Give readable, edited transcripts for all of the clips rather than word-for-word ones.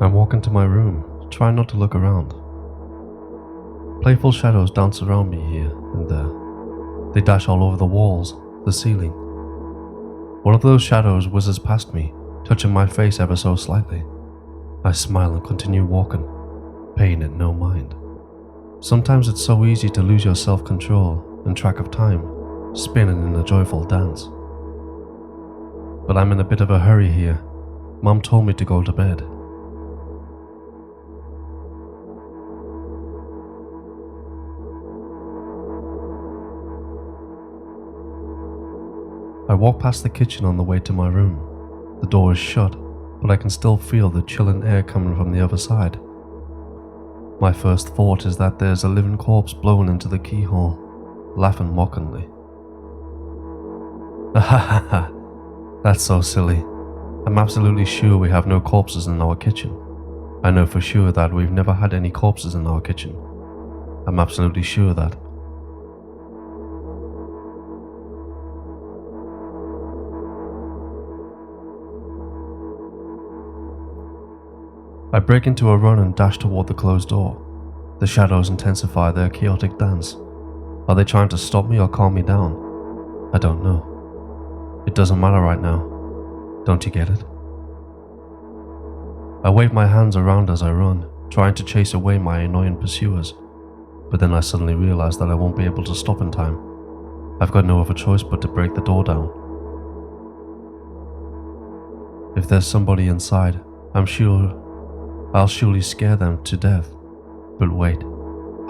I walk into my room, trying not to look around. Playful shadows dance around me here and there. They dash all over the walls, the ceiling. One of those shadows whizzes past me, touching my face ever so slightly. I smile and continue walking, paying it no mind. Sometimes it's so easy to lose your self-control and track of time, spinning in a joyful dance. But I'm in a bit of a hurry here. Mom told me to go to bed. I walk past the kitchen on the way to my room. The door is shut, but I can still feel the chilling air coming from the other side. My first thought is that there's a living corpse blown into the keyhole, laughing mockingly. Ahahaha, that's so silly. I'm absolutely sure we have no corpses in our kitchen. I know for sure that we've never had any corpses in our kitchen. I'm absolutely sure that. I break into a run and dash toward the closed door. The shadows intensify their chaotic dance. Are they trying to stop me or calm me down? I don't know. It doesn't matter right now. Don't you get it? I wave my hands around as I run, trying to chase away my annoying pursuers. But then I suddenly realize that I won't be able to stop in time. I've got no other choice but to break the door down. If there's somebody inside, I'll surely scare them to death. But wait,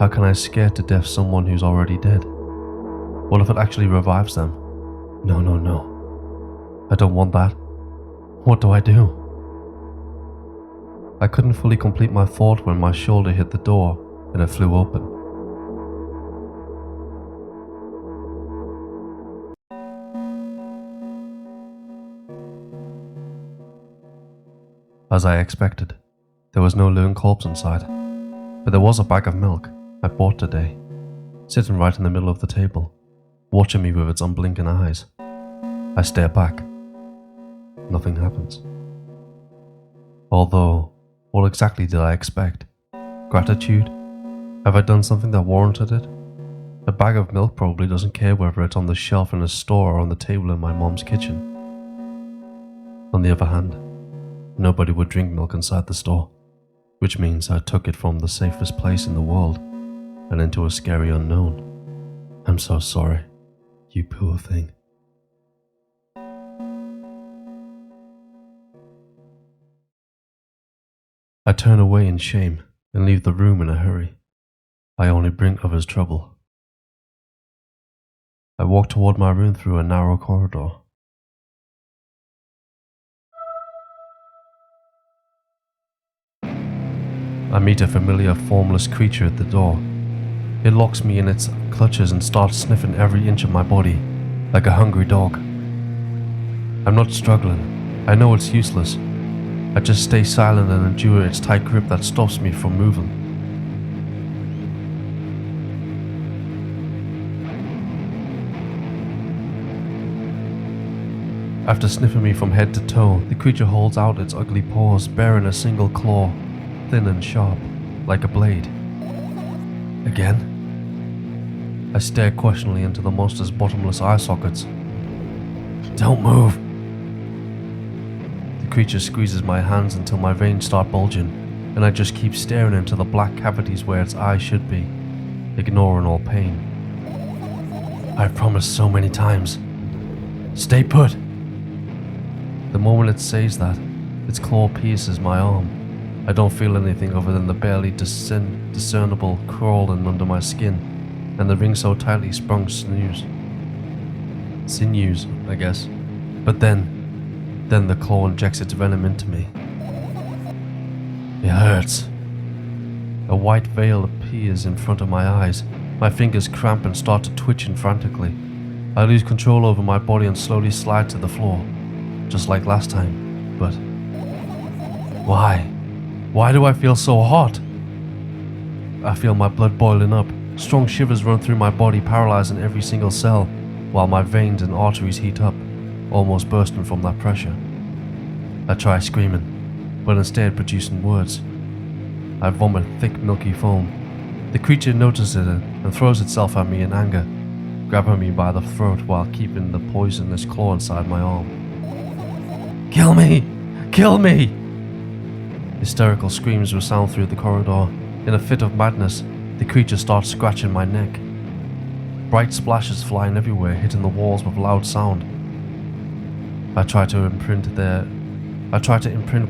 how can I scare to death someone who's already dead? What if it actually revives them? No. I don't want that. What do I do? I couldn't fully complete my thought when my shoulder hit the door and it flew open. As I expected, there was no living corpse inside, but there was a bag of milk I bought today, sitting right in the middle of the table, watching me with its unblinking eyes. I stare back. Nothing happens. Although, what exactly did I expect? Gratitude? Have I done something that warranted it? A bag of milk probably doesn't care whether it's on the shelf in a store or on the table in my mom's kitchen. On the other hand, nobody would drink milk inside the store, which means I took it from the safest place in the world and into a scary unknown. I'm so sorry, you poor thing. I turn away in shame and leave the room in a hurry. I only bring others trouble. I walk toward my room through a narrow corridor. I meet a familiar formless creature at the door. It locks me in its clutches and starts sniffing every inch of my body, like a hungry dog. I'm not struggling. I know it's useless. I just stay silent and endure its tight grip that stops me from moving. After sniffing me from head to toe, the creature holds out its ugly paws, bearing a single claw, thin and sharp, like a blade. Again? I stare questioningly into the monster's bottomless eye sockets. Don't move! The creature squeezes my hands until my veins start bulging, and I just keep staring into the black cavities where its eyes should be, ignoring all pain. I've promised so many times. Stay put! The moment it says that, its claw pierces my arm. I don't feel anything other than the barely discernible crawling under my skin, and the ring so tightly sprung sinews, I guess. But then the claw injects its venom into me. It hurts. A white veil appears in front of my eyes. My fingers cramp and start to twitching frantically. I lose control over my body and slowly slide to the floor, just like last time. But why? Why do I feel so hot? I feel my blood boiling up. Strong shivers run through my body, paralyzing every single cell, while my veins and arteries heat up, almost bursting from that pressure. I try screaming, but instead producing words. I vomit thick, milky foam. The creature notices it and throws itself at me in anger, grabbing me by the throat while keeping the poisonous claw inside my arm. "Kill me! Kill me!" Hysterical screams resound through the corridor. In a fit of madness, the creature starts scratching my neck. Bright splashes flying everywhere, hitting the walls with loud sound. I try to imprint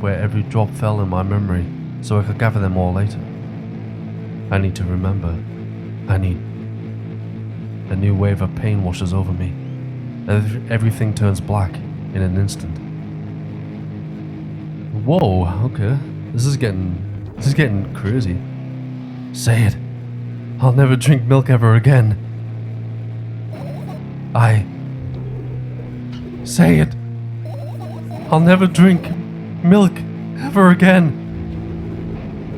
where every drop fell in my memory, so I could gather them all later. I need to remember. A new wave of pain washes over me. Everything turns black in an instant. Whoa, okay. This is getting crazy. Say it. I'll never drink milk ever again. Say it. I'll never drink milk ever again.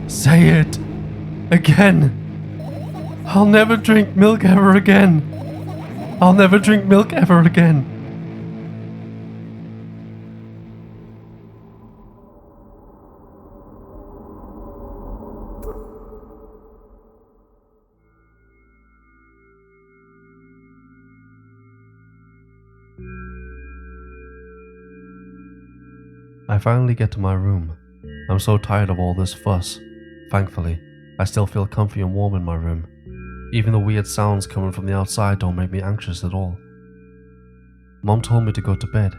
Say it. Again. I'll never drink milk ever again. I'll never drink milk ever again. I finally get to my room. I'm so tired of all this fuss. Thankfully, I still feel comfy and warm in my room. Even the weird sounds coming from the outside don't make me anxious at all. Mom told me to go to bed,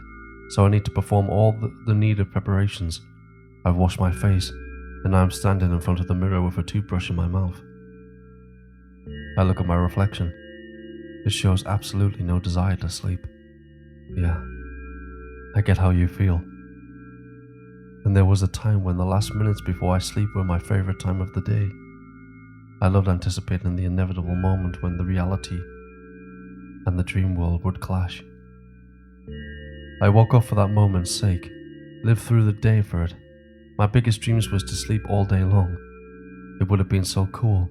so I need to perform all the needed preparations. I've washed my face, and I'm standing in front of the mirror with a toothbrush in my mouth. I look at my reflection. It shows absolutely no desire to sleep. Yeah, I get how you feel. And there was a time when the last minutes before I sleep were my favorite time of the day. I loved anticipating the inevitable moment when the reality and the dream world would clash. I woke up for that moment's sake, lived through the day for it. My biggest dreams was to sleep all day long. It would have been so cool,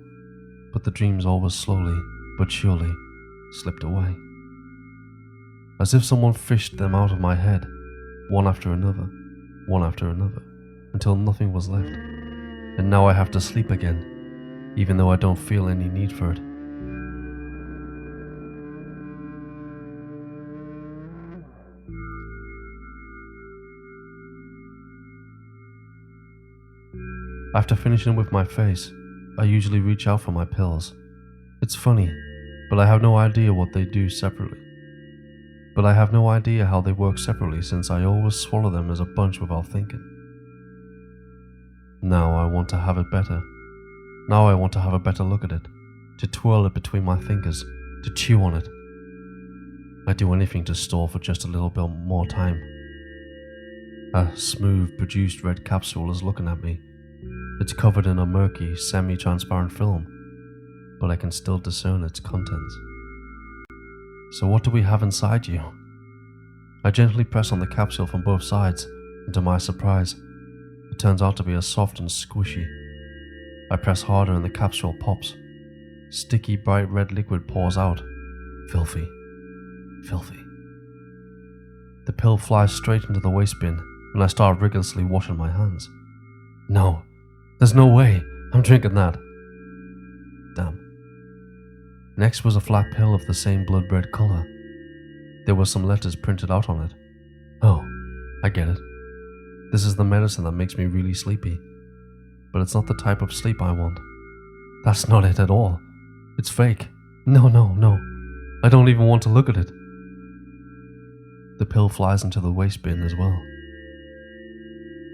but the dreams always slowly, but surely, slipped away. As if someone fished them out of my head, one after another, until nothing was left. And now I have to sleep again, even though I don't feel any need for it. After finishing with my face, I usually reach out for my pills. It's funny, but I have no idea what they do separately. But I have no idea how they work separately since I always swallow them as a bunch without thinking. Now I want to have a better look at it, to twirl it between my fingers, to chew on it. I'd do anything to stall for just a little bit more time. A smooth, produced red capsule is looking at me. It's covered in a murky, semi-transparent film, but I can still discern its contents. So what do we have inside you? I gently press on the capsule from both sides, and to my surprise, it turns out to be soft and squishy. I press harder and the capsule pops. Sticky, bright red liquid pours out. Filthy. The pill flies straight into the waste bin, and I start rigorously washing my hands. No, there's no way I'm drinking that. Damn. Next was a flat pill of the same blood red colour. There were some letters printed out on it. Oh, I get it. This is the medicine that makes me really sleepy. But it's not the type of sleep I want. That's not it at all. It's fake. No. I don't even want to look at it. The pill flies into the waste bin as well.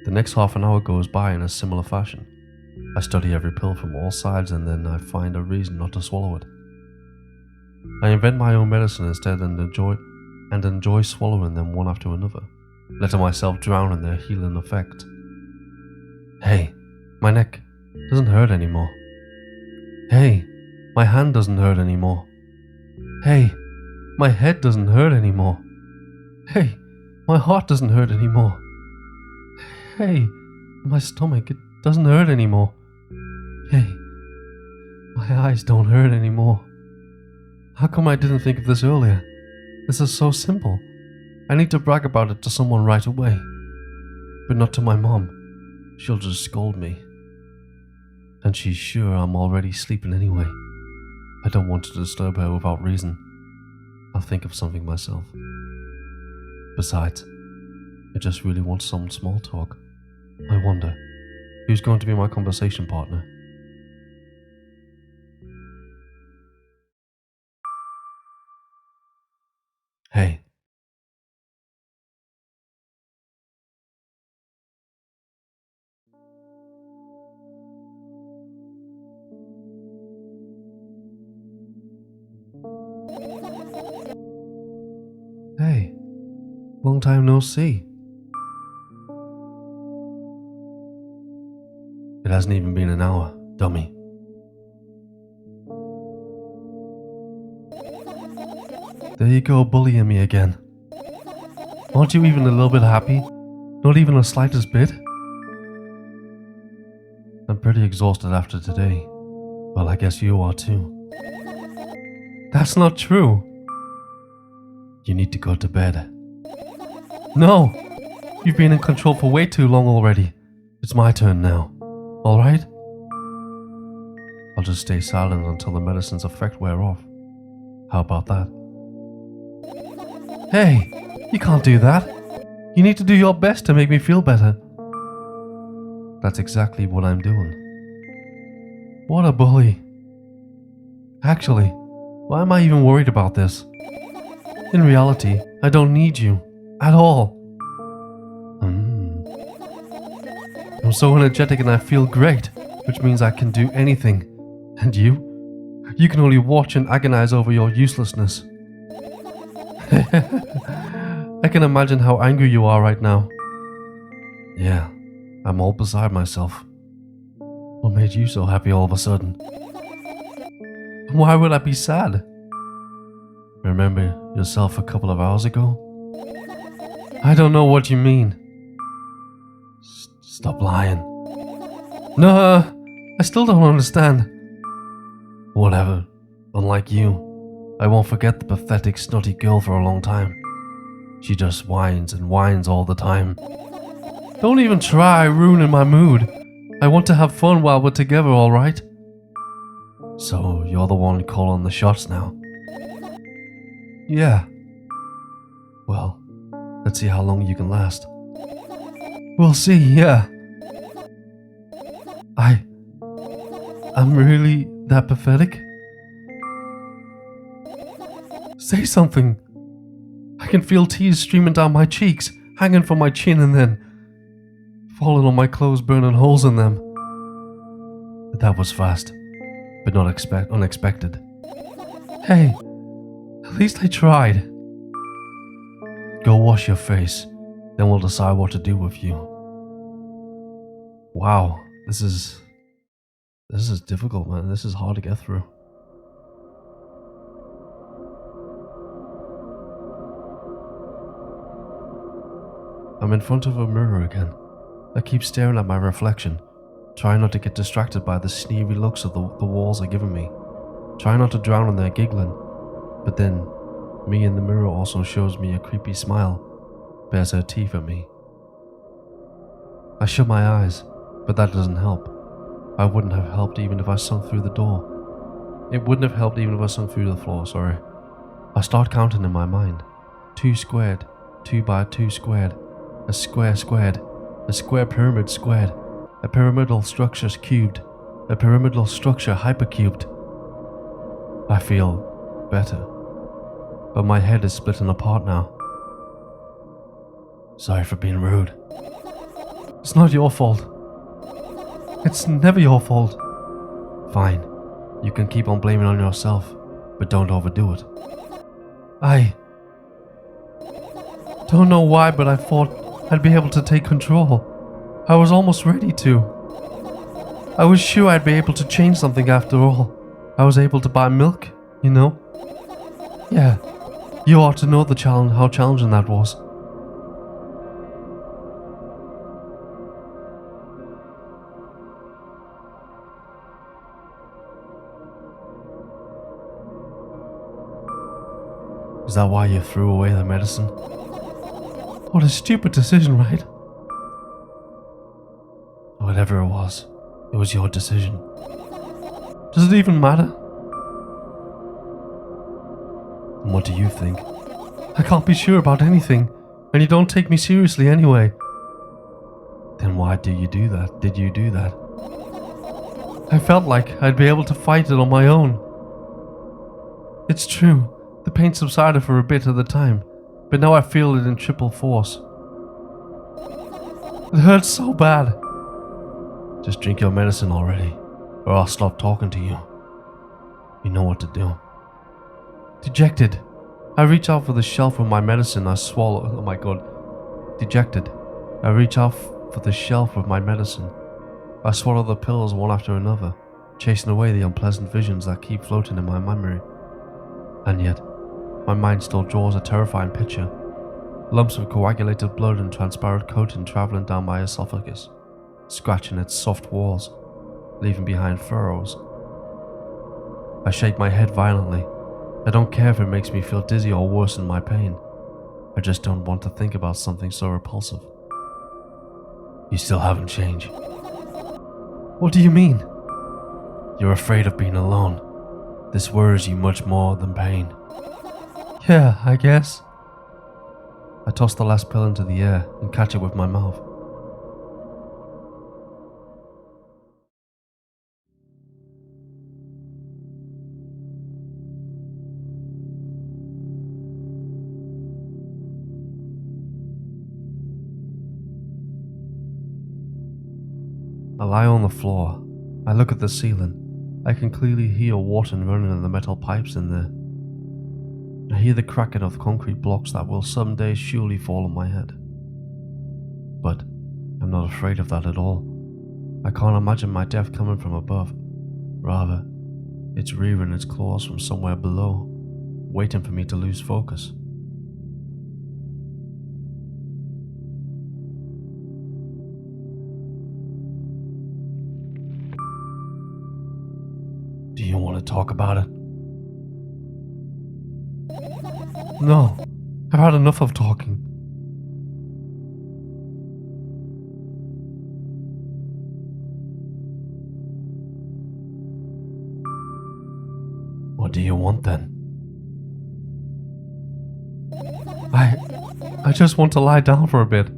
The next half an hour goes by in a similar fashion. I study every pill from all sides and then I find a reason not to swallow it. I invent my own medicine instead and enjoy swallowing them one after another, letting myself drown in their healing effect. Hey, my neck doesn't hurt anymore. Hey, my hand doesn't hurt anymore. Hey, my head doesn't hurt anymore. Hey, my heart doesn't hurt anymore. Hey, my stomach, it doesn't hurt anymore. Hey, my eyes don't hurt anymore. How come I didn't think of this earlier? This is so simple. I need to brag about it to someone right away. But not to my mom. she'll just scold me. And she's sure I'm already sleeping anyway. I don't want to disturb her without reason. I'll think of something myself. Besides, I just really want some small talk. I wonder, who's going to be my conversation partner? Hey. Hey. Long time no see. It hasn't even been an hour, dummy. There you go, bullying me again. Aren't you even a little bit happy? Not even the slightest bit? I'm pretty exhausted after today. Well, I guess you are too. That's not true. You need to go to bed. No! You've been in control for way too long already. It's my turn now. Alright? I'll just stay silent until the medicine's effect wear off. How about that? Hey! You can't do that. You need to do your best to make me feel better. That's exactly what I'm doing. What a bully. Actually, why am I even worried about this? In reality, I don't need you. At all. I'm so energetic and I feel great, which means I can do anything. And you? You can only watch and agonize over your uselessness. I can imagine how angry you are right now. Yeah, I'm all beside myself. What made you so happy all of a sudden? Why would I be sad? Remember yourself a couple of hours ago? I don't know what you mean. Stop lying. No, I still don't understand. Whatever. Unlike you, I won't forget the pathetic, snotty girl for a long time. She just whines and whines all the time. Don't even try ruining my mood. I want to have fun while we're together, alright? So, you're the one calling the shots now? Yeah. Well, let's see how long you can last. We'll see, yeah. I'm really that pathetic? Say something. I can feel tears streaming down my cheeks, hanging from my chin and then falling on my clothes, burning holes in them. That was fast, but not unexpected. Hey, at least I tried. Go wash your face, then we'll decide what to do with you. Wow, this is difficult, man. This is hard to get through. I'm in front of a mirror again. I keep staring at my reflection, trying not to get distracted by the sneery looks of the walls are giving me. Trying not to drown in their giggling. But then, me in the mirror also shows me a creepy smile, bares her teeth at me. I shut my eyes, but that doesn't help. I wouldn't have helped even if I sunk through the door. It wouldn't have helped even if I sunk through the floor, sorry. I start counting in my mind. 2 squared, 2 by 2 squared, a square squared, a square pyramid squared, a pyramidal structure cubed, a pyramidal structure hypercubed. I feel better, but my head is splitting apart now. Sorry for being rude. It's not your fault. It's never your fault. Fine, you can keep on blaming on yourself, but don't overdo it. I don't know why, but I thought I'd be able to take control. I was almost ready to. I was sure I'd be able to change something after all. I was able to buy milk, you know? Yeah, you ought to know how challenging that was. Is that why you threw away the medicine? What a stupid decision, right? Whatever it was your decision. Does it even matter? And what do you think? I can't be sure about anything, and you don't take me seriously anyway. Then why do you do that? Did you do that? I felt like I'd be able to fight it on my own. It's true, the pain subsided for a bit at the time, but now I feel it in triple force. It hurts so bad. Just drink your medicine already, or I'll stop talking to you. You know what to do. Dejected, I reach out for the shelf with my medicine I swallow. Oh my god. Dejected, I reach out for the shelf with my medicine. I swallow the pills one after another, chasing away the unpleasant visions that keep floating in my memory. And yet, my mind still draws a terrifying picture. Lumps of coagulated blood and transparent coating traveling down my esophagus, scratching its soft walls, leaving behind furrows. I shake my head violently. I don't care if it makes me feel dizzy or worsen my pain. I just don't want to think about something so repulsive. You still haven't changed. What do you mean? You're afraid of being alone. This worries you much more than pain. Yeah, I guess. I toss the last pill into the air and catch it with my mouth. I lie on the floor. I look at the ceiling. I can clearly hear water running in the metal pipes in there. I hear the cracking of concrete blocks that will someday surely fall on my head. But I'm not afraid of that at all. I can't imagine my death coming from above. Rather, it's rearing its claws from somewhere below, waiting for me to lose focus. Do you want to talk about it? No, I've had enough of talking. What do you want then? I just want to lie down for a bit.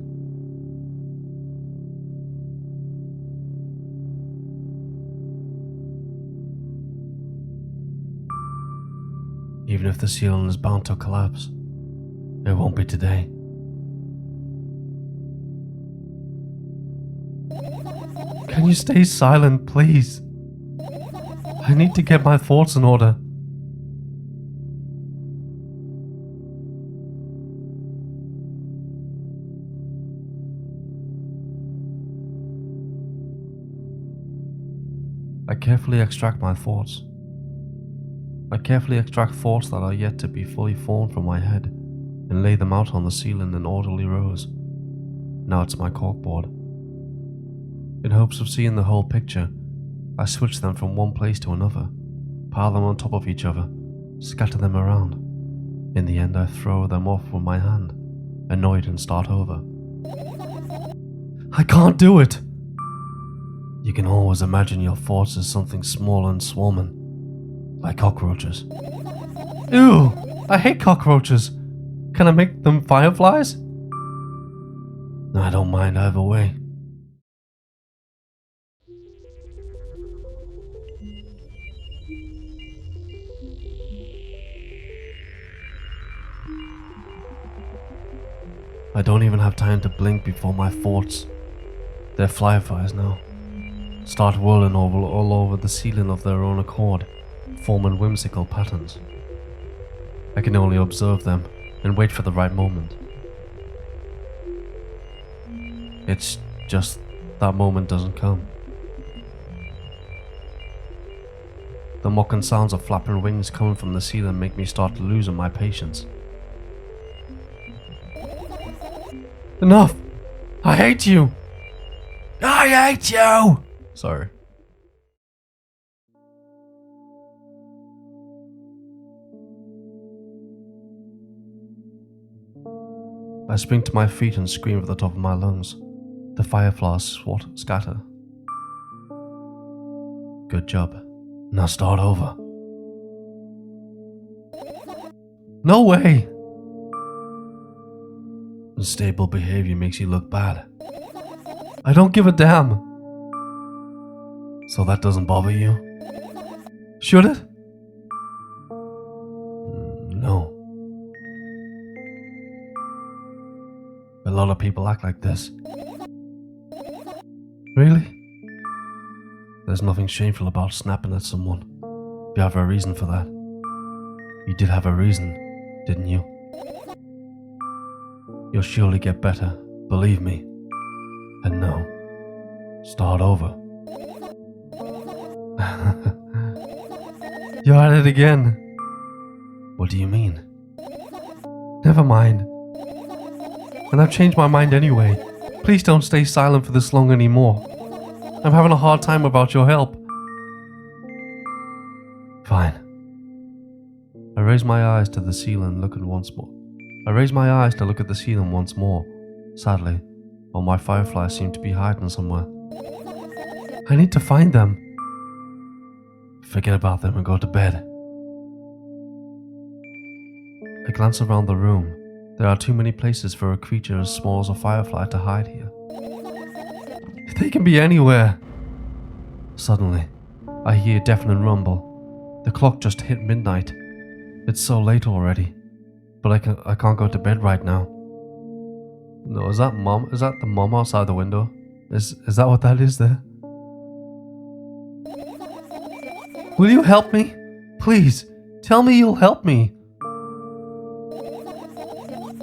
Even if the ceiling is bound to collapse, it won't be today. Can you stay silent, please? I need to get my thoughts in order. I carefully extract my thoughts. I carefully extract thoughts that are yet to be fully formed from my head and lay them out on the ceiling in orderly rows. Now it's my corkboard. In hopes of seeing the whole picture, I switch them from one place to another, pile them on top of each other, scatter them around. In the end, I throw them off with my hand, annoyed, and start over. I can't do it! You can always imagine your thoughts as something small and swarming, like cockroaches. Ew! I hate cockroaches! Can I make them fireflies? I don't mind either way. I don't even have time to blink before my thoughts, they're fireflies now, start whirling all over the ceiling of their own accord, forming whimsical patterns. I can only observe them and wait for the right moment. It's just that moment doesn't come. The mocking sounds of flapping wings coming from the ceiling make me start losing my patience. Enough! I hate you! I hate you! Sorry. I spring to my feet and scream at the top of my lungs. The fireflies scatter, Good job. Now start over. No way! Unstable behavior makes you look bad. I don't give a damn. So that doesn't bother you? Should it? No. A lot of people act like this. Really? There's nothing shameful about snapping at someone. You have a reason for that. You did have a reason, didn't you? You'll surely get better, believe me. And now, start over. You're at it again. What do you mean? Never mind. And I've changed my mind anyway. Please don't stay silent for this long anymore. I'm having a hard time without your help. Fine. I raise my eyes to the ceiling, looking once more. I raise my eyes to look at the ceiling once more. Sadly, all my fireflies seem to be hiding somewhere. I need to find them. Forget about them and go to bed. I glance around the room. There are too many places for a creature as small as a firefly to hide here. They can be anywhere. Suddenly, I hear a deafening rumble. The clock just hit midnight. It's so late already, but I can't go to bed right now. No, is that mom? Is that the mom outside the window? Is that what that is there? Will you help me? Please, tell me you'll help me.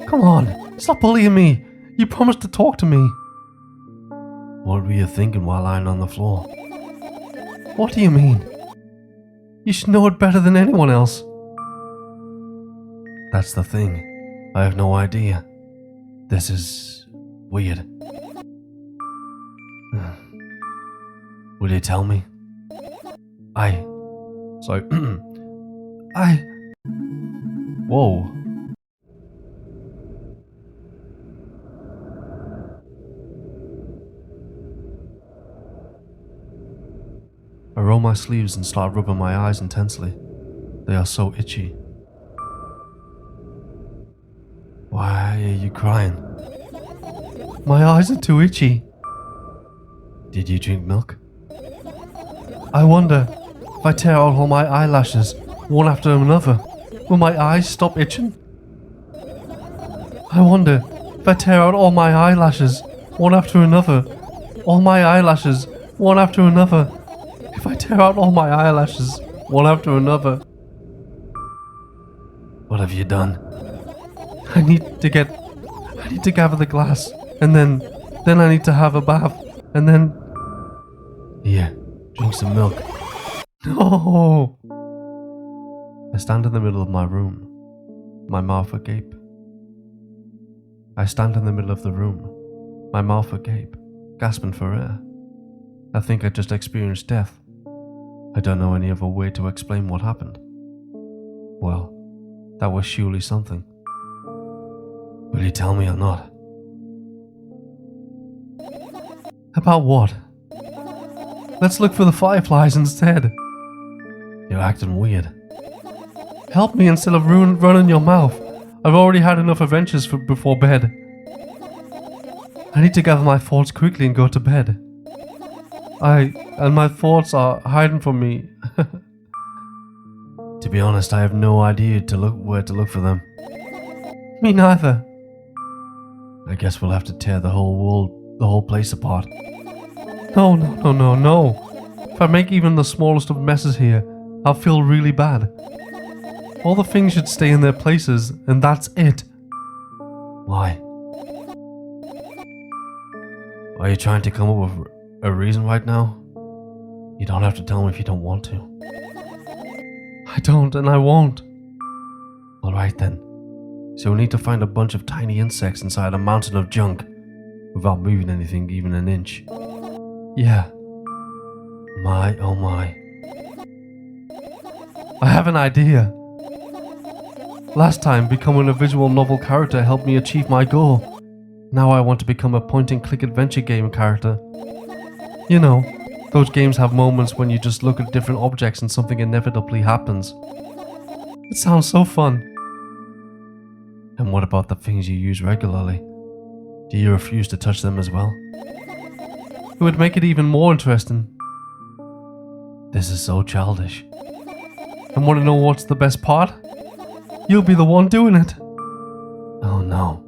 Come on, stop bullying me. You promised to talk to me. What were you thinking while lying on the floor? What do you mean? You should know it better than anyone else. That's the thing. I have no idea. This is weird. Will you tell me? Sorry. Whoa. I roll my sleeves and start rubbing my eyes intensely. They are so itchy. Why are you crying? My eyes are too itchy. Did you drink milk? I wonder, if I tear out all my eyelashes, one after another, will my eyes stop itching? I wonder, if I tear out all my eyelashes, one after another, all my eyelashes, one after another, if I tear out all my eyelashes, one after another. What have you done? I need to gather the glass, and then I need to have a bath, and then... Here, drink some milk. No! I stand in the middle of my room, my mouth agape. I stand in the middle of the room, my mouth agape, gasping for air. I think I just experienced death. I don't know any other way to explain what happened. Well, that was surely something. Will you tell me or not? About what? Let's look for the fireflies instead. You're acting weird. Help me instead of running your mouth. I've already had enough adventures before bed. I need to gather my thoughts quickly and go to bed. And my thoughts are hiding from me. To be honest, I have no idea where to look for them. Me neither. I guess we'll have to tear the whole place apart. No. If I make even the smallest of messes here, I'll feel really bad. All the things should stay in their places, and that's it. Why? Are you trying to come up with a reason right now? You don't have to tell me if you don't want to. I don't, and I won't. Alright then. So we need to find a bunch of tiny insects inside a mountain of junk without moving anything even an inch. Yeah. My, oh my. I have an idea. Last time, becoming a visual novel character helped me achieve my goal. Now I want to become a point-and-click adventure game character. You know, Those games have moments when you just look at different objects and something inevitably happens. It sounds so fun. And what about the things you use regularly? Do you refuse to touch them as well? It would make it even more interesting. This is so childish. And want to know what's the best part? You'll be the one doing it. Oh no.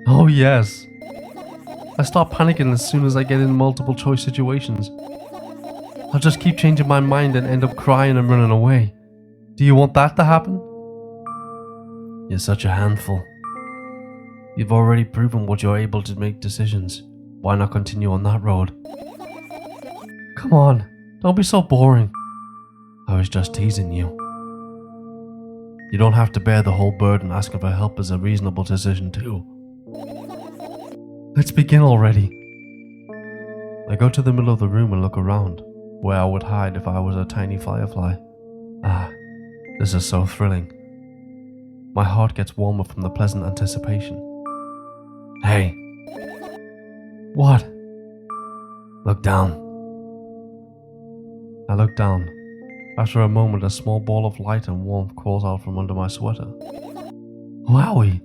Oh yes. I start panicking as soon as I get in multiple choice situations. I'll just keep changing my mind and end up crying and running away. Do you want that to happen? You're such a handful. You've already proven what you're able to make decisions. Why not continue on that road? Come on, don't be so boring. I was just teasing you. You don't have to bear the whole burden. Asking for help is a reasonable decision too. Let's begin already. I go to the middle of the room and look around, where I would hide if I was a tiny firefly. Ah, this is so thrilling. My heart gets warmer from the pleasant anticipation. Hey. What? Look down. I look down. After a moment, a small ball of light and warmth crawls out from under my sweater. Wowie!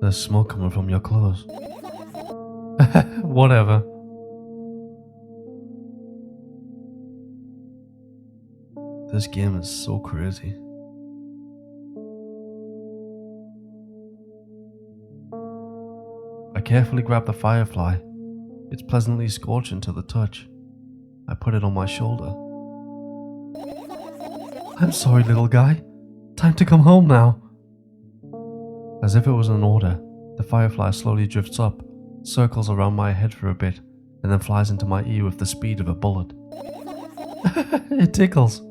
There's smoke coming from your clothes. Whatever. This game is so crazy. I carefully grab the firefly. It's pleasantly scorching to the touch. I put it on my shoulder. I'm sorry, little guy. Time to come home now. As if it was an order, the firefly slowly drifts up, circles around my head for a bit, and then flies into my ear with the speed of a bullet. It tickles.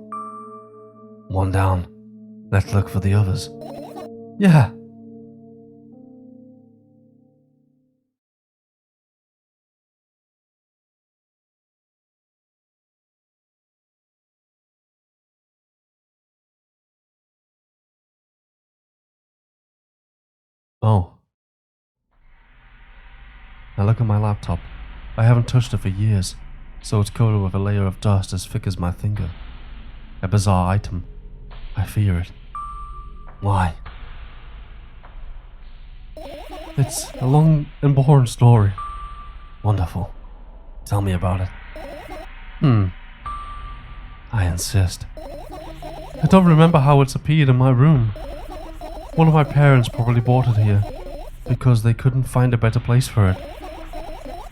One down. Let's look for the others. Yeah. Oh. I look at my laptop. I haven't touched it for years, so it's coated with a layer of dust as thick as my finger. A bizarre item. I fear it. Why? It's a long and boring story. Wonderful. Tell me about it. I insist. I don't remember how it's appeared in my room. One of my parents probably bought it here, because they couldn't find a better place for it.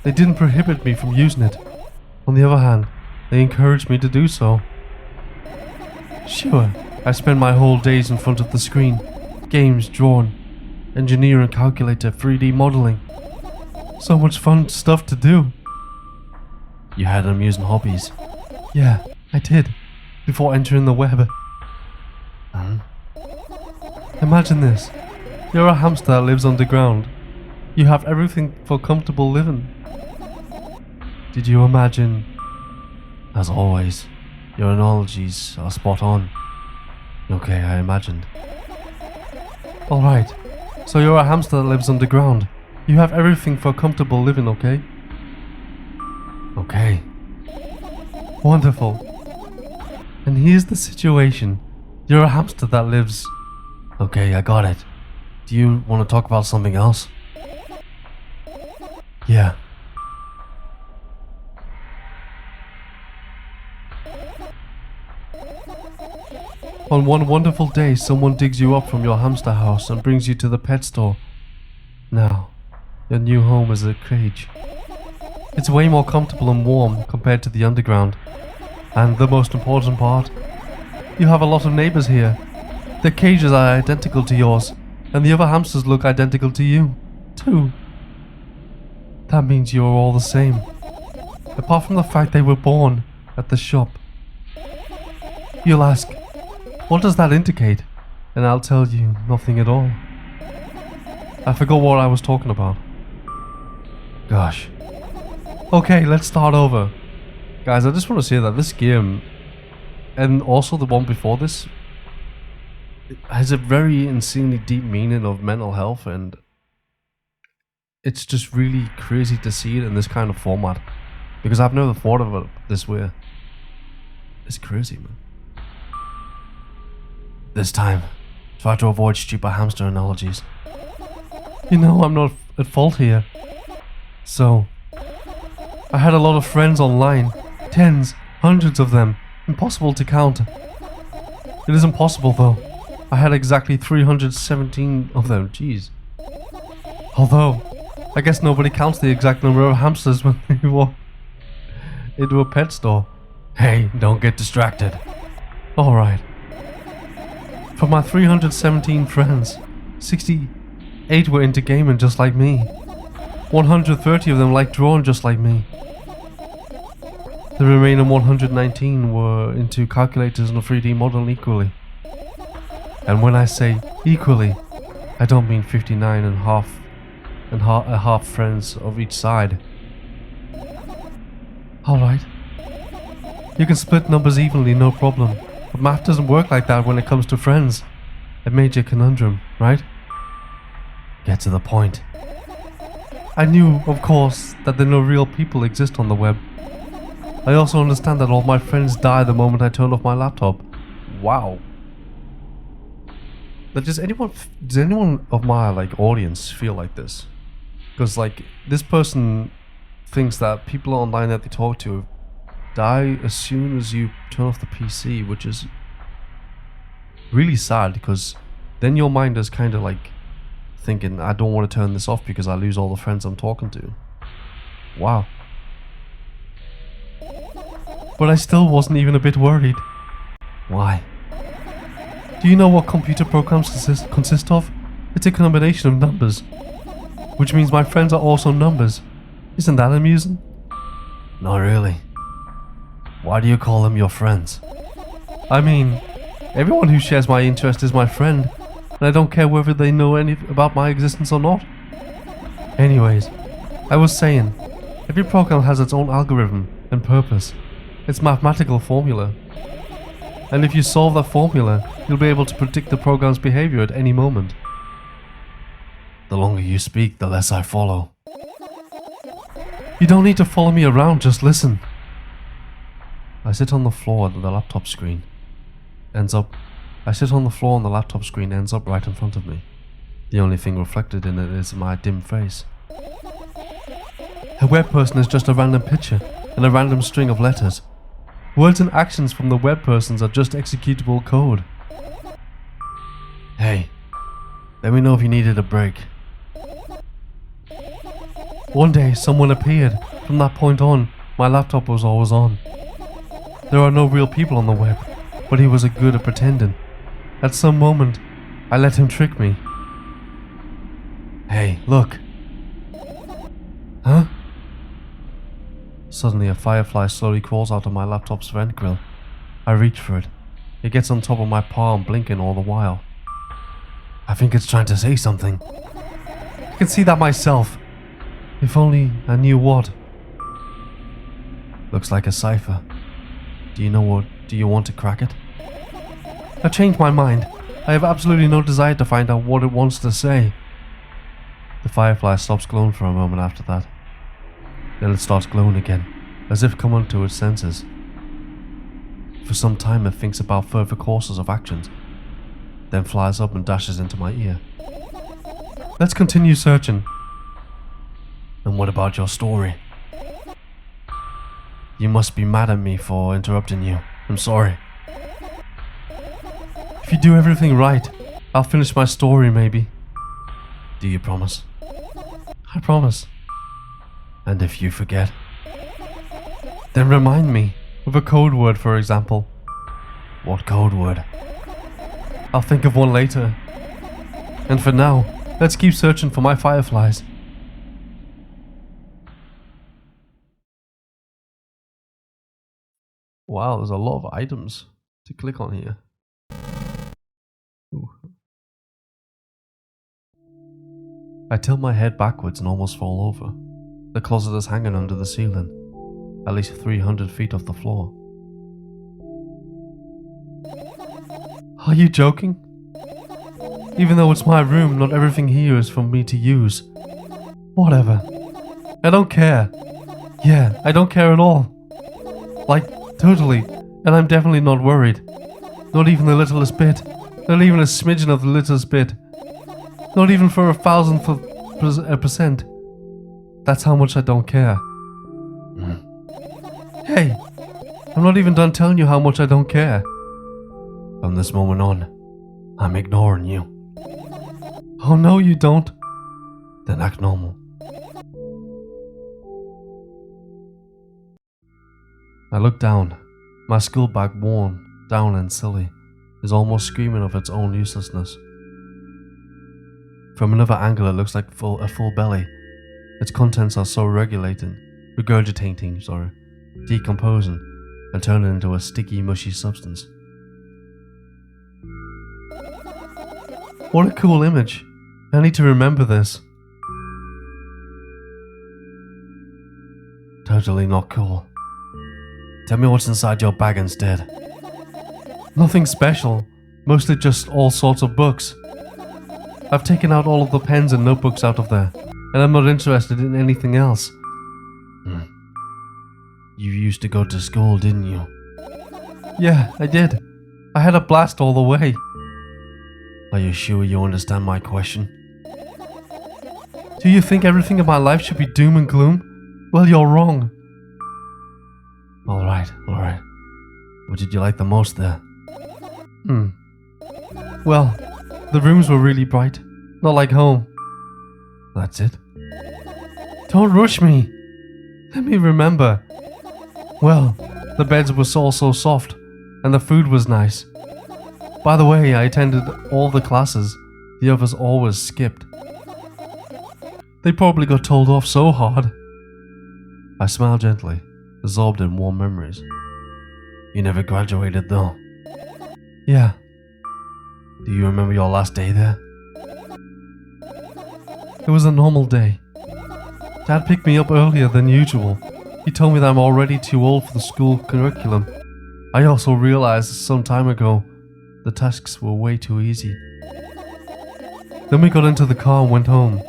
They didn't prohibit me from using it. On the other hand, they encouraged me to do so. Sure, I spend my whole days in front of the screen. Games, drawing, engineering, calculator, 3D modeling. So much fun stuff to do. You had amusing hobbies. Yeah, I did. Before entering the web. Imagine this. You're a hamster that lives underground. You have everything for comfortable living. Did you imagine? As always, your analogies are spot on. Okay, I imagined. Alright, so you're a hamster that lives underground. You have everything for comfortable living, okay? Okay. Wonderful. And here's the situation. You're a hamster that lives... Okay, I got it. Do you want to talk about something else? Yeah. On one wonderful day, someone digs you up from your hamster house and brings you to the pet store. Now, your new home is a cage. It's way more comfortable and warm compared to the underground. And the most important part, you have a lot of neighbors here. Their cages are identical to yours, and the other hamsters look identical to you, too. That means you're all the same. Apart from the fact they were born at the shop. You'll ask, what does that indicate? And I'll tell you nothing at all. I forgot what I was talking about. Gosh. Okay, let's start over. Guys, I just want to say that this game, and also the one before this, it has a very insanely deep meaning of mental health, and it's just really crazy to see it in this kind of format. because I've never thought of it this way. It's crazy, man. This time, try to avoid stupid hamster analogies. You know I'm not at fault here. So, I had a lot of friends online. Tens, hundreds of them. Impossible to count. It isn't possible though. I had exactly 317 of them, jeez. Although, I guess nobody counts the exact number of hamsters when they walk into a pet store. Hey, don't get distracted. Alright. For my 317 friends, 68 were into gaming just like me. 130 of them liked drawing just like me. The remaining 119 were into calculators and 3D modeling equally. And when I say equally, I don't mean 59 and half friends of each side. Alright. You can split numbers evenly, no problem. But math doesn't work like that when it comes to friends. A major conundrum, right? Get to the point. I knew, of course, that no real people exist on the web. I also understand that all my friends die the moment I turn off my laptop. Wow. But does anyone of my audience feel like this? Because this person thinks that people online that they talk to die as soon as you turn off the PC, which is really sad, because then your mind is kind of thinking, I don't want to turn this off because I lose all the friends I'm talking to. Wow. But I still wasn't even a bit worried. Why? Do you know what computer programs consist of? It's a combination of numbers. Which means my friends are also numbers. Isn't that amusing? Not really. Why do you call them your friends? I mean, everyone who shares my interest is my friend, and I don't care whether they know anything about my existence or not. Anyways, I was saying, every program has its own algorithm and purpose. Its mathematical formula. And if you solve that formula, you'll be able to predict the program's behavior at any moment. The longer you speak, the less I follow. You don't need to follow me around, just listen. I sit on the floor and the laptop screen ends up right in front of me. The only thing reflected in it is my dim face. A web person is just a random picture and a random string of letters. Words and actions from the web persons are just executable code. Hey, let me know if you needed a break. One day someone appeared. From that point on, my laptop was always on. There are no real people on the web, but he was good at pretending. At some moment, I let him trick me. Hey, look. Huh? Suddenly a firefly slowly crawls out of my laptop's vent grill. I reach for it. It gets on top of my palm, blinking all the while. I think it's trying to say something. I can see that myself. If only I knew what. Looks like a cipher. Do you want to crack it? I changed my mind. I have absolutely no desire to find out what it wants to say. The firefly stops glowing for a moment after that. Then it starts glowing again, as if coming to its senses. For some time it thinks about further courses of actions, then flies up and dashes into my ear. Let's continue searching. And what about your story? You must be mad at me for interrupting you. I'm sorry. If you do everything right, I'll finish my story maybe. Do you promise? I promise. And if you forget? Then remind me, with a code word for example. What code word? I'll think of one later. And for now, let's keep searching for my fireflies. Wow, there's a lot of items to click on here. Ooh. I tilt my head backwards and almost fall over. The closet is hanging under the ceiling, at least 300 feet off the floor. Are you joking? Even though it's my room, not everything here is for me to use. Whatever. I don't care. Yeah, I don't care at all. Like, totally. And I'm definitely not worried. Not even the littlest bit. Not even a smidgen of the littlest bit. Not even for 1,000th of a percent. That's how much I don't care. Hey, I'm not even done telling you how much I don't care. From this moment on, I'm ignoring you. Oh no, you don't. Then act normal. I look down. My school bag, worn, down and silly, is almost screaming of its own uselessness. From another angle it looks like a full belly. Its contents are so regurgitating, decomposing, and turning into a sticky, mushy substance. What a cool image. I need to remember this. Totally not cool. Tell me what's inside your bag instead. Nothing special. Mostly just all sorts of books. I've taken out all of the pens and notebooks out of there, and I'm not interested in anything else. You used to go to school, didn't you? Yeah, I did. I had a blast all the way. Are you sure you understand my question? Do you think everything in my life should be doom and gloom? Well, you're wrong. Alright. What did you like the most there? Well, the rooms were really bright. Not like home. That's it? Don't rush me. Let me remember. Well, the beds were all so soft, and the food was nice. By the way, I attended all the classes. The others always skipped. They probably got told off so hard. I smiled gently, absorbed in warm memories. You never graduated though. Yeah. Do you remember your last day there? It was a normal day. Dad picked me up earlier than usual. He told me that I'm already too old for the school curriculum. I also realized some time ago the tasks were way too easy. Then we got into the car and went home.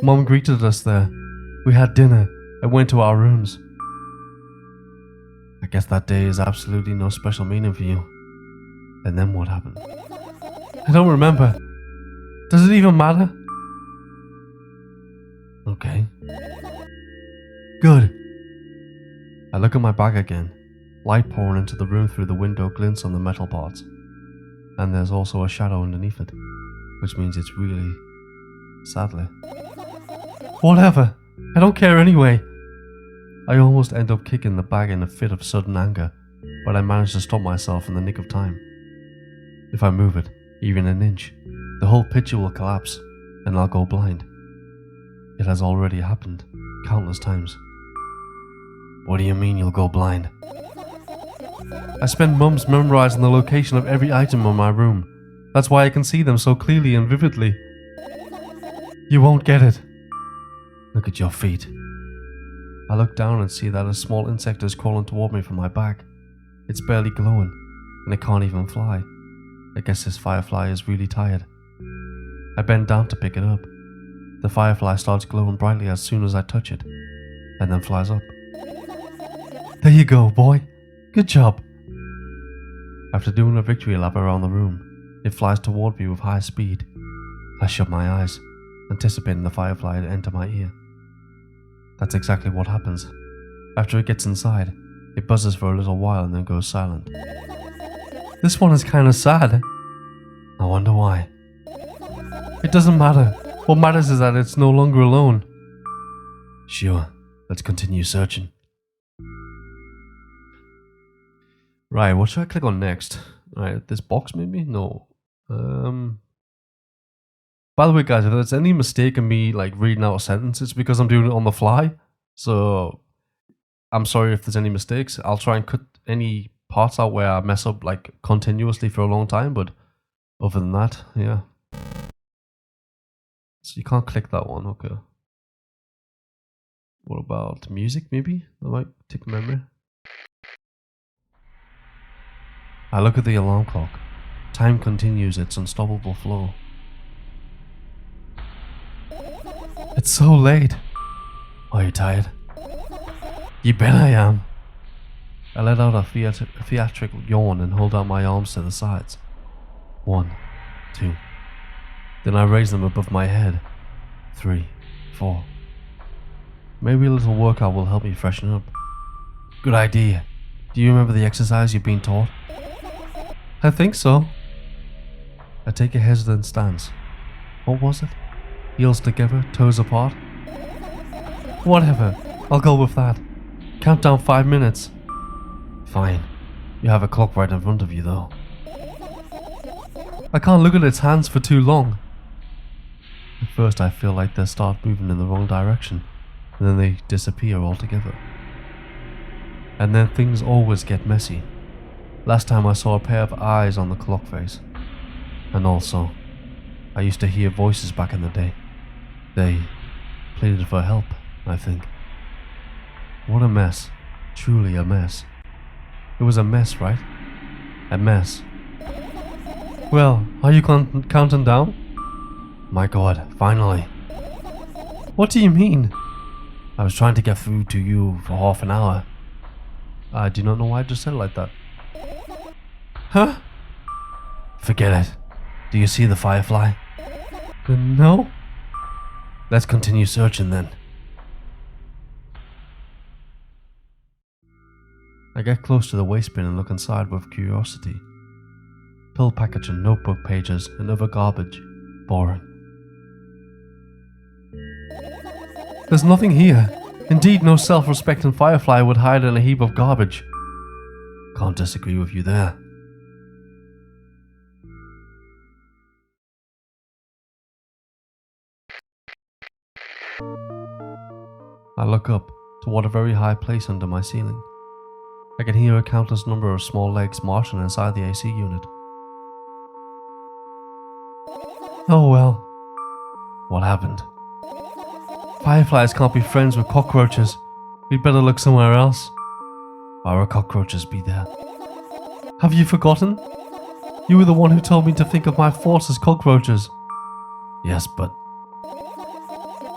Mom greeted us there. We had dinner and went to our rooms. I guess that day is absolutely no special meaning for you. And then what happened? I don't remember. Does it even matter? Okay. Good. I look at my bag again. Light pouring into the room through the window glints on the metal parts. And there's also a shadow underneath it, which means it's really, sadly. Whatever. I don't care anyway. I almost end up kicking the bag in a fit of sudden anger, but I manage to stop myself in the nick of time. If I move it, even an inch, the whole picture will collapse, and I'll go blind. It has already happened, countless times. What do you mean you'll go blind? I spend months memorizing the location of every item in my room. That's why I can see them so clearly and vividly. You won't get it. Look at your feet. I look down and see that a small insect is crawling toward me from my back. It's barely glowing, and it can't even fly. I guess this firefly is really tired. I bend down to pick it up. The firefly starts glowing brightly as soon as I touch it, and then flies up. There you go, boy. Good job. After doing a victory lap around the room, it flies toward me with high speed. I shut my eyes, anticipating the firefly to enter my ear. That's exactly what happens. After it gets inside, it buzzes for a little while and then goes silent. This one is kinda sad. I wonder why. It doesn't matter. What matters is that it's no longer alone. Sure, let's continue searching. Right, what should I click on next? Right, this box maybe? No. By the way, guys, if there's any mistake in me like reading out a sentence, it's because I'm doing it on the fly. So I'm sorry if there's any mistakes. I'll try and cut any parts out where I mess up like continuously for a long time, but other than that, yeah. So you can't click that one, okay. What about music maybe? That might take memory. I look at the alarm clock. Time continues its unstoppable flow. It's so late. Are you tired? You bet I am. I let out a theatrical yawn and hold out my arms to the sides. 1, 2. Then I raise them above my head. 3, 4. Maybe a little workout will help me freshen up. Good idea. Do you remember the exercise you've been taught? I think so. I take a hesitant stance. What was it? Heels together, toes apart? Whatever. I'll go with that. Count down 5 minutes. Fine. You have a clock right in front of you, though. I can't look at its hands for too long. At first I feel like they start moving in the wrong direction, and then they disappear altogether. And then things always get messy. Last time I saw a pair of eyes on the clock face. And also, I used to hear voices back in the day. They pleaded for help, I think. What a mess. Truly a mess. It was a mess, right? A mess. Well, are you counting down? My god, finally. What do you mean? I was trying to get through to you for half an hour. I do not know why I just said it like that. Huh? Forget it. Do you see the firefly? No. Let's continue searching then. I get close to the waste bin and look inside with curiosity. Pill packaging, notebook pages, and other garbage. Boring. There's nothing here. Indeed, no self-respecting firefly would hide in a heap of garbage. Can't disagree with you there. I look up toward a very high place under my ceiling. I can hear a countless number of small legs marching inside the AC unit. Oh well. What happened? Fireflies can't be friends with cockroaches. We'd better look somewhere else. Why would cockroaches be there? Have you forgotten? You were the one who told me to think of my thoughts as cockroaches. Yes, but...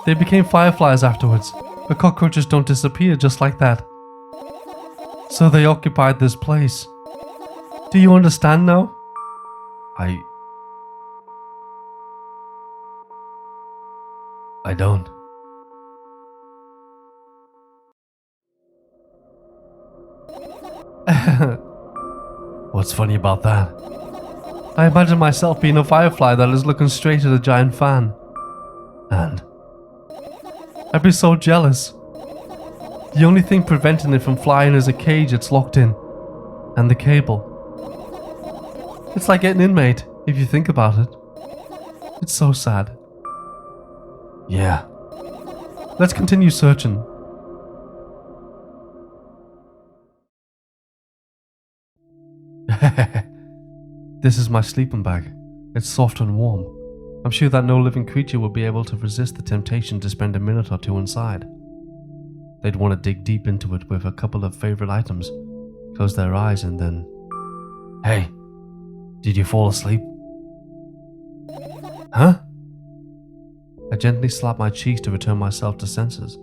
They became fireflies afterwards, but cockroaches don't disappear just like that. So they occupied this place. Do you understand now? I don't. What's funny about that? I imagine myself being a firefly that is looking straight at a giant fan. And I'd be so jealous. The only thing preventing it from flying is a cage it's locked in. And the cable. It's like getting inmate, if you think about it. It's so sad. Yeah. Let's continue searching. This is my sleeping bag. It's soft and warm. I'm sure that no living creature would be able to resist the temptation to spend a minute or two inside. They'd want to dig deep into it with a couple of favorite items, close their eyes and then... Hey, did you fall asleep? Huh? I gently slap my cheeks to return myself to senses.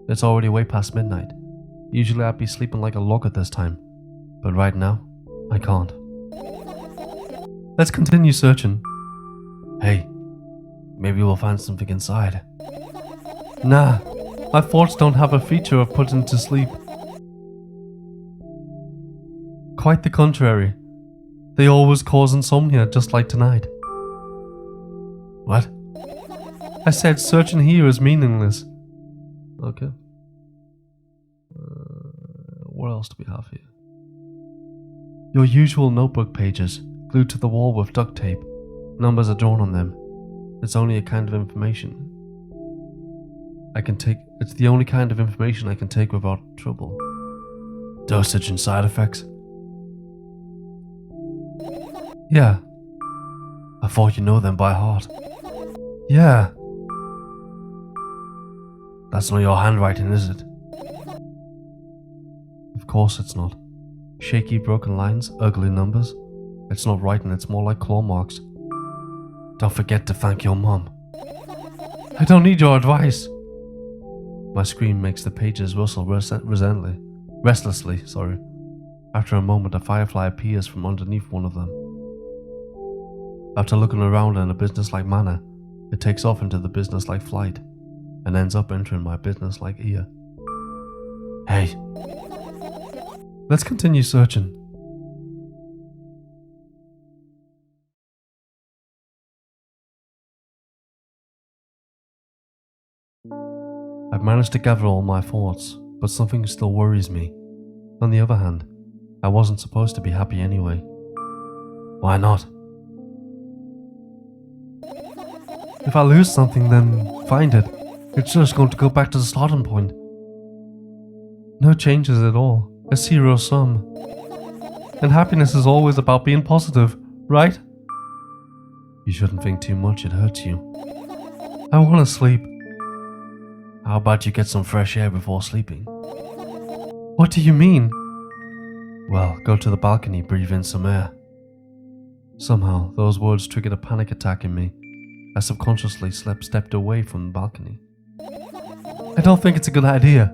It's already way past midnight. Usually I'd be sleeping like a log at this time, but right now, I can't. Let's continue searching. Hey, maybe we'll find something inside. Nah, my thoughts don't have a feature of putting to sleep. Quite the contrary. They always cause insomnia, just like tonight. What? I said searching here is meaningless. Okay. What else do we have here? Your usual notebook pages, glued to the wall with duct tape. Numbers are drawn on them. It's only a kind of information it's the only kind of information I can take without trouble. Dosage and side effects? Yeah. I thought you know them by heart. Yeah. That's not your handwriting, is it? Of course it's not. Shaky broken lines, ugly numbers. It's not writing, it's more like claw marks. Don't forget to thank your mom. I don't need your advice. My scream makes the pages rustle restlessly. After a moment, a firefly appears from underneath one of them. After looking around in a businesslike manner, it takes off into the businesslike flight and ends up entering my businesslike ear. Hey, let's continue searching. I've managed to gather all my thoughts, but something still worries me. On the other hand, I wasn't supposed to be happy anyway. Why not? If I lose something, then find it. It's just going to go back to the starting point. No changes at all. A zero sum. And happiness is always about being positive, right? You shouldn't think too much, it hurts you. I want to sleep. How about you get some fresh air before sleeping? What do you mean? Well, go to the balcony, breathe in some air. Somehow, those words triggered a panic attack in me. I subconsciously stepped away from the balcony. I don't think it's a good idea.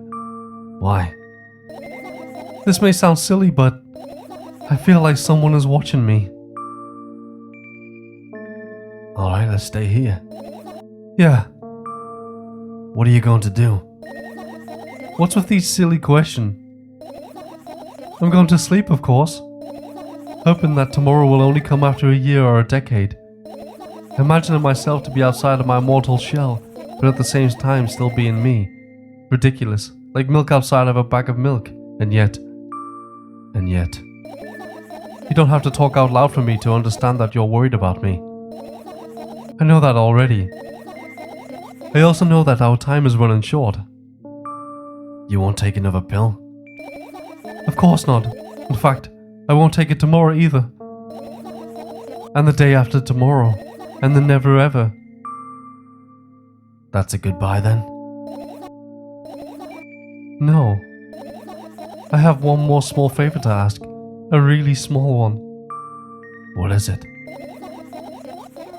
Why? This may sound silly, but I feel like someone is watching me. Alright, let's stay here. Yeah. What are you going to do? What's with these silly questions? I'm going to sleep, of course. Hoping that tomorrow will only come after a year or a decade. Imagining myself to be outside of my mortal shell, but at the same time still being me. Ridiculous, like milk outside of a bag of milk. And yet. You don't have to talk out loud for me to understand that you're worried about me. I know that already. I also know that our time is running short. You won't take another pill? Of course not. In fact, I won't take it tomorrow either. And the day after tomorrow. And then never ever. That's a goodbye then? No. I have one more small favor to ask. A really small one. What is it?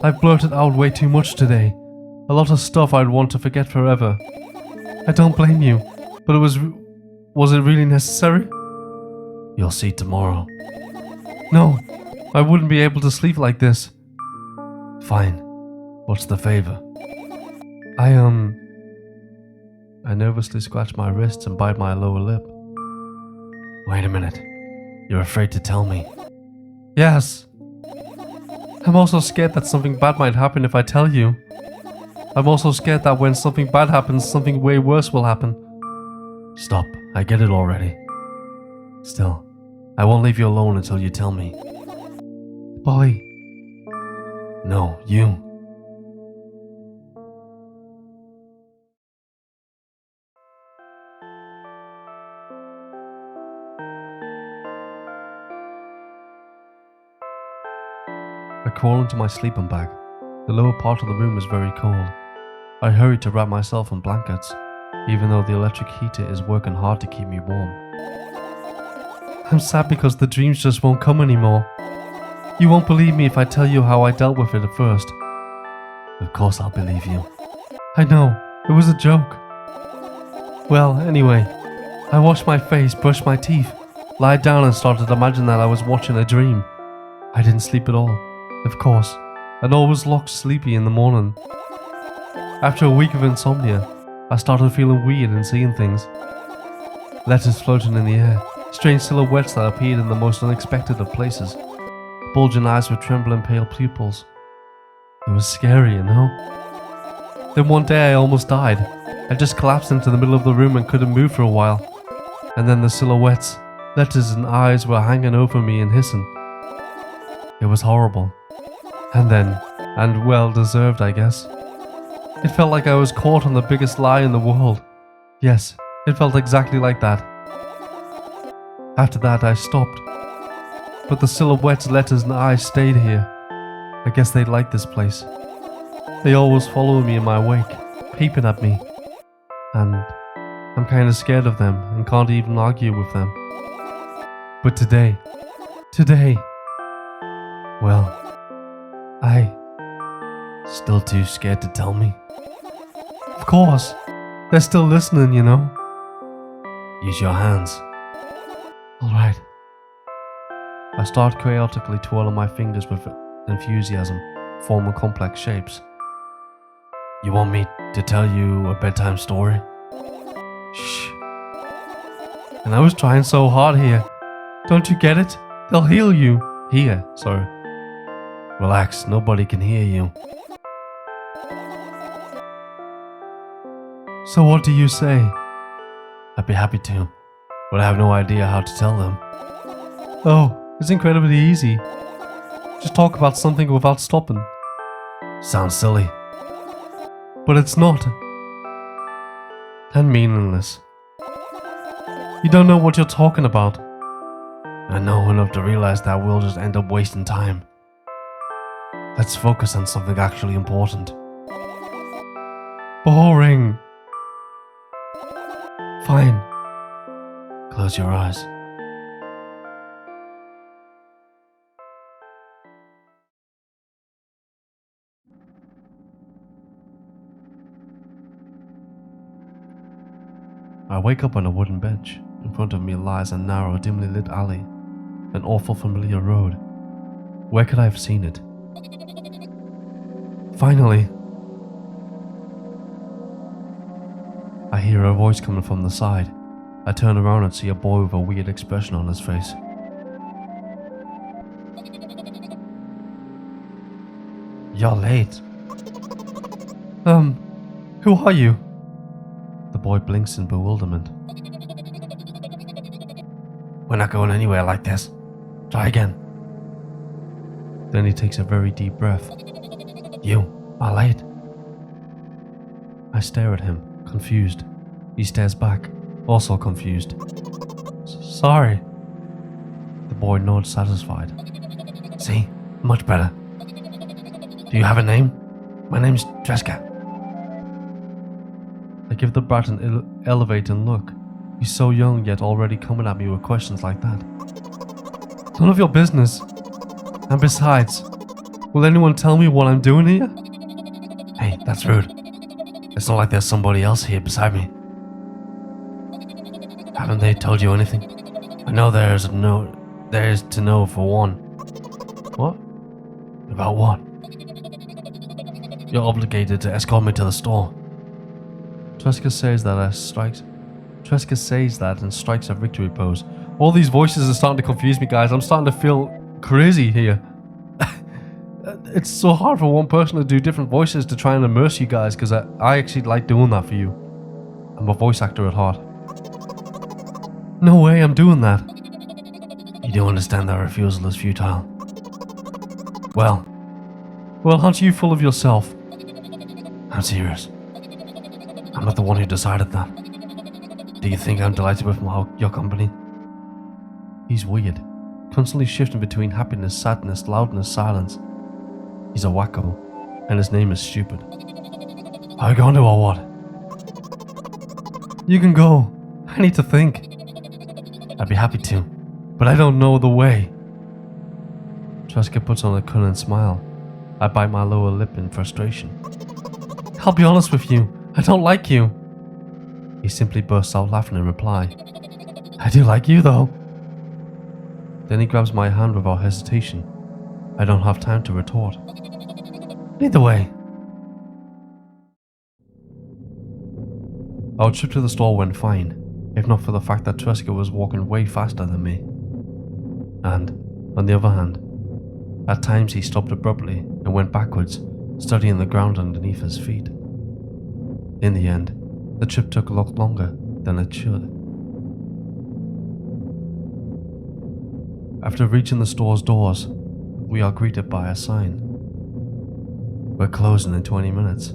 I've blurted out way too much today. A lot of stuff I'd want to forget forever. I don't blame you, but was it really necessary? You'll see tomorrow. No, I wouldn't be able to sleep like this. Fine. What's the favor? I nervously scratch my wrists and bite my lower lip. Wait a minute. You're afraid to tell me? Yes. I'm also scared that something bad might happen if I tell you. I'm also scared that when something bad happens, something way worse will happen. Stop. I get it already. Still, I won't leave you alone until you tell me. Polly. No, you. I crawl into my sleeping bag. The lower part of the room is very cold. I hurry to wrap myself in blankets, even though the electric heater is working hard to keep me warm. I'm sad because the dreams just won't come anymore. You won't believe me if I tell you how I dealt with it at first. Of course I'll believe you. I know, it was a joke. Well, anyway, I washed my face, brushed my teeth, lied down and started to imagine that I was watching a dream. I didn't sleep at all, of course, and always looked sleepy in the morning. After a week of insomnia, I started feeling weird and seeing things. Letters floating in the air, strange silhouettes that appeared in the most unexpected of places. Bulging eyes with trembling pale pupils. It was scary, you know? Then one day I almost died. I just collapsed into the middle of the room and couldn't move for a while. And then the silhouettes, letters and eyes were hanging over me and hissing. It was horrible. And well deserved, I guess. It felt like I was caught on the biggest lie in the world. Yes, it felt exactly like that. After that I stopped. But the silhouettes, letters and eyes stayed here. I guess they liked this place. They always follow me in my wake, peeping at me. And I'm kinda scared of them and can't even argue with them. But today, well, I still too scared to tell me. Of course, They're still listening, you know. Use your hands. Alright. I start chaotically twirling my fingers with enthusiasm, forming complex shapes. You want me to tell you a bedtime story? Shh. And I was trying so hard here. Don't you get it? They'll heal you. Here, sorry. Relax, nobody can hear you. So what do you say? I'd be happy to, but I have no idea how to tell them. Oh, it's incredibly easy. Just talk about something without stopping. Sounds silly. But it's not. And meaningless. You don't know what you're talking about. I know enough to realize that we'll just end up wasting time. Let's focus on something actually important. Boring. Fine. Close your eyes. I wake up on a wooden bench. In front of me lies a narrow, dimly lit alley. An awful familiar road. Where could I have seen it? Finally! I hear a voice coming from the side. I turn around and see a boy with a weird expression on his face. You're late. Who are you? The boy blinks in bewilderment. We're not going anywhere like this. Try again. Then he takes a very deep breath. You are late. I stare at him, confused. He stares back, also confused. Sorry. The boy nods satisfied. See? Much better. Do you have a name? My name's Treska. I give the brat an elevating look. He's so young yet already coming at me with questions like that. None of your business. And besides, will anyone tell me what I'm doing here? Hey, that's rude. It's not like there's somebody else here beside me. Haven't they told you anything? I know there is to know for one. What? About what? You're obligated to escort me to the store. Treska says that and strikes a victory pose. All these voices are starting to confuse me, guys. I'm starting to feel crazy here. It's so hard for one person to do different voices to try and immerse you guys, because I actually like doing that for you. I'm a voice actor at heart. No way I'm doing that. You do understand that refusal is futile. Well, aren't you full of yourself? I'm serious. I'm not the one who decided that. Do you think I'm delighted with your company? He's weird, constantly shifting between happiness, sadness, loudness, silence. He's a wacko, and his name is stupid. Are we going to or what? You can go. I need to think. I'd be happy to, but I don't know the way. Treska puts on a cunning smile. I bite my lower lip in frustration. I'll be honest with you, I don't like you. He simply bursts out laughing in reply. I do like you though. Then he grabs my hand without hesitation. I don't have time to retort. Either way. Our trip to the store went fine, if not for the fact that Treska was walking way faster than me. And, on the other hand, at times he stopped abruptly and went backwards, studying the ground underneath his feet. In the end, the trip took a lot longer than it should. After reaching the store's doors, we are greeted by a sign. We're closing in 20 minutes.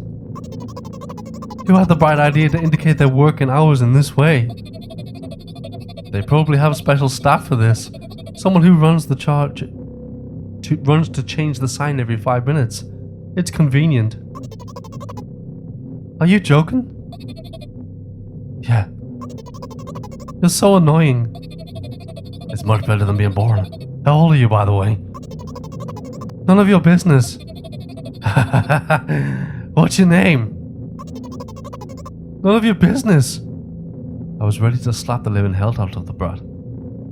Who had the bright idea to indicate their working hours in this way? They probably have special staff for this. Someone who runs to change the sign every 5 minutes. It's convenient. Are you joking? Yeah. You're so annoying. It's much better than being boring. How old are you, by the way? None of your business. What's your name? None of your business! I was ready to slap the living hell out of the brat,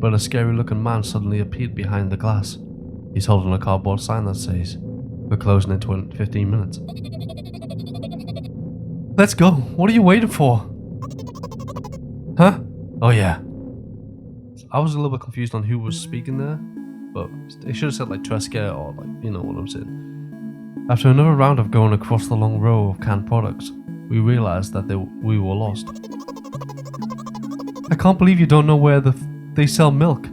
but a scary looking man suddenly appeared behind the glass. He's holding a cardboard sign that says, "We're closing in 15 minutes. Let's go. What are you waiting for? Huh? Oh yeah. I was a little bit confused on who was speaking there, but they should have said like Tresca or like, you know what I'm saying. After another round of going across the long row of canned products, we realized that we were lost. I can't believe you don't know where they sell milk.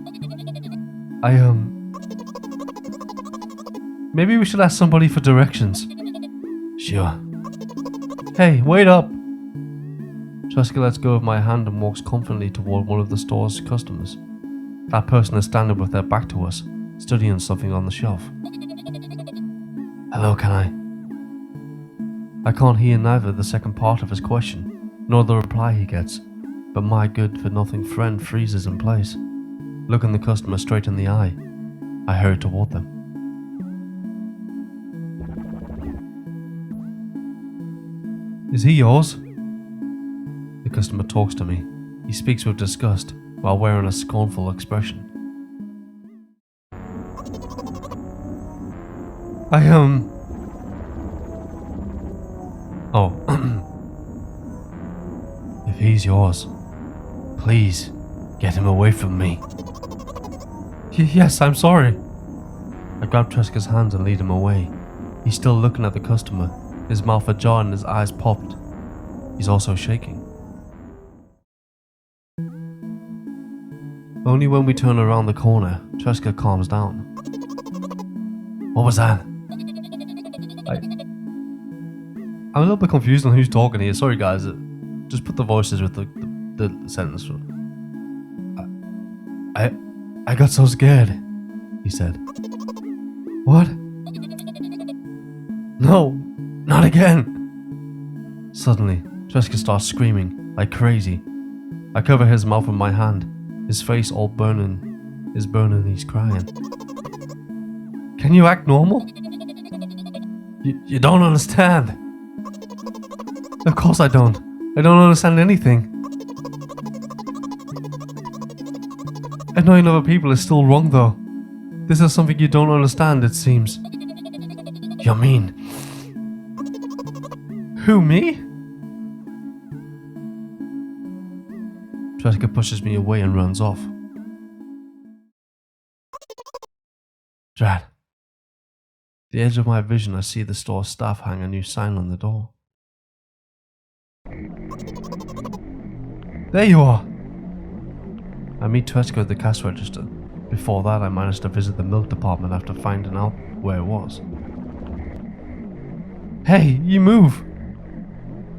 Maybe we should ask somebody for directions. Sure. Hey, wait up! Tresca lets go of my hand and walks confidently toward one of the store's customers. That person is standing with their back to us, studying something on the shelf. Hello, can I can't hear neither the second part of his question, nor the reply he gets, but my good-for-nothing friend freezes in place. Looking the customer straight in the eye, I hurry toward them. Is he yours? The customer talks to me. He speaks with disgust while wearing a scornful expression. Oh. If he's yours, please get him away from me. Yes, I'm sorry. I grab Tresca's hands and lead him away. He's still looking at the customer, his mouth ajar and his eyes popped. He's also shaking. Only when we turn around the corner, Tresca calms down. What was that? I'm a little bit confused on who's talking here. Sorry guys, just put the voices with the sentence. I got so scared, he said. What? No, not again. Suddenly, Tresca starts screaming like crazy. I cover his mouth with my hand. His face all burning. Is burning, he's crying. Can you act normal? You don't understand. Of course I don't. I don't understand anything. Annoying other people is still wrong though. This is something you don't understand, it seems. You mean? Who, me? Tresca pushes me away and runs off. Drat. The edge of my vision, I see the store staff hang a new sign on the door. There you are! I meet Tresca at the cash register. Before that, I managed to visit the milk department after finding out where it was. Hey, you move!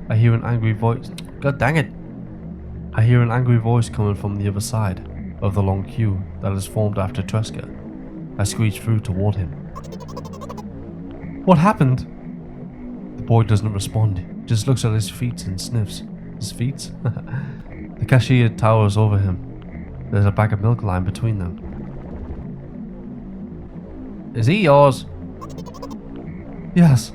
I hear an angry voice. God dang it! I hear an angry voice coming from the other side of the long queue that is formed after Tresca. I squeeze through toward him. What happened? The boy doesn't respond, just looks at his feet and sniffs. His feet? The cashier towers over him. There's a bag of milk lying between them. Is he yours? Yes.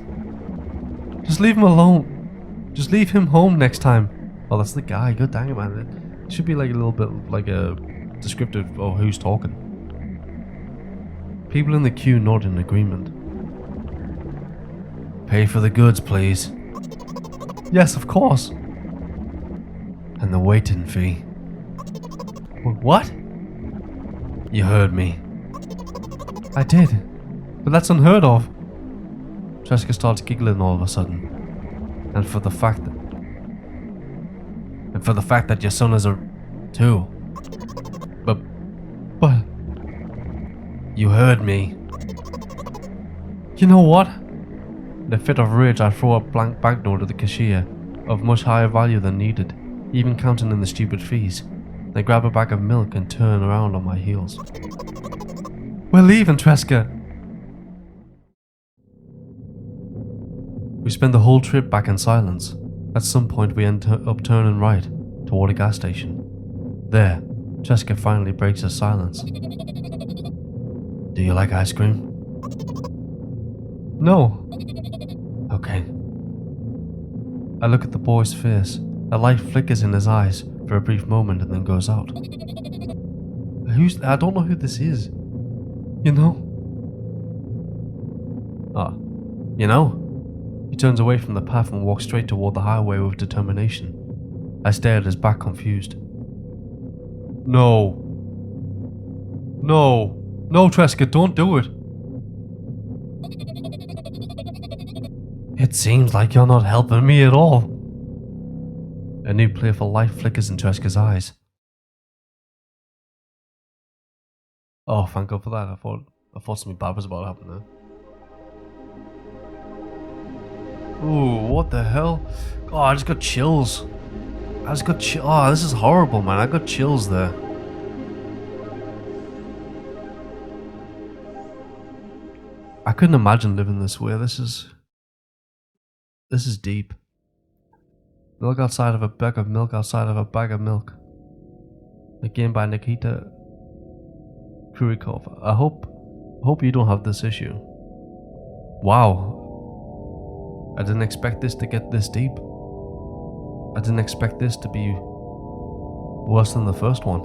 Just leave him alone. Just leave him home next time. Oh, that's the guy. God dang it, man. It should be like a little bit like a descriptive of who's talking. People in the queue nod in agreement. Pay for the goods, please. Yes, of course. And the waiting fee. What? You heard me. I did, but that's unheard of. Tresca starts giggling all of a sudden. And for the fact that your son is a... too. But... You heard me. You know what? In a fit of rage, I throw a blank banknote at the cashier, of much higher value than needed, even counting in the stupid fees. Then grab a bag of milk and turn around on my heels. We're leaving, Tresca. We spend the whole trip back in silence. At some point we end up turning right, toward a gas station. There, Tresca finally breaks her silence. Do you like ice cream? No. Okay. I look at the boy's face, A light flickers in his eyes for a brief moment and then goes out. I don't know who this is. You know? You know? He turns away from the path and walks straight toward the highway with determination. I stare at his back, confused. No. No. No, Tresca, don't do it. It seems like you're not helping me at all. A new playful light flickers in Tresca's eyes. Oh, thank God for that. I thought something bad was about to happen there. Ooh, what the hell? Oh, I just got chills. Oh, this is horrible, man. I got chills there. I couldn't imagine living this way. This is deep. Milk outside of a bag of milk outside of a bag of milk. Again by Nikita Kurikov. I hope you don't have this issue. Wow. I didn't expect this to get this deep. I didn't expect this to be worse than the first one.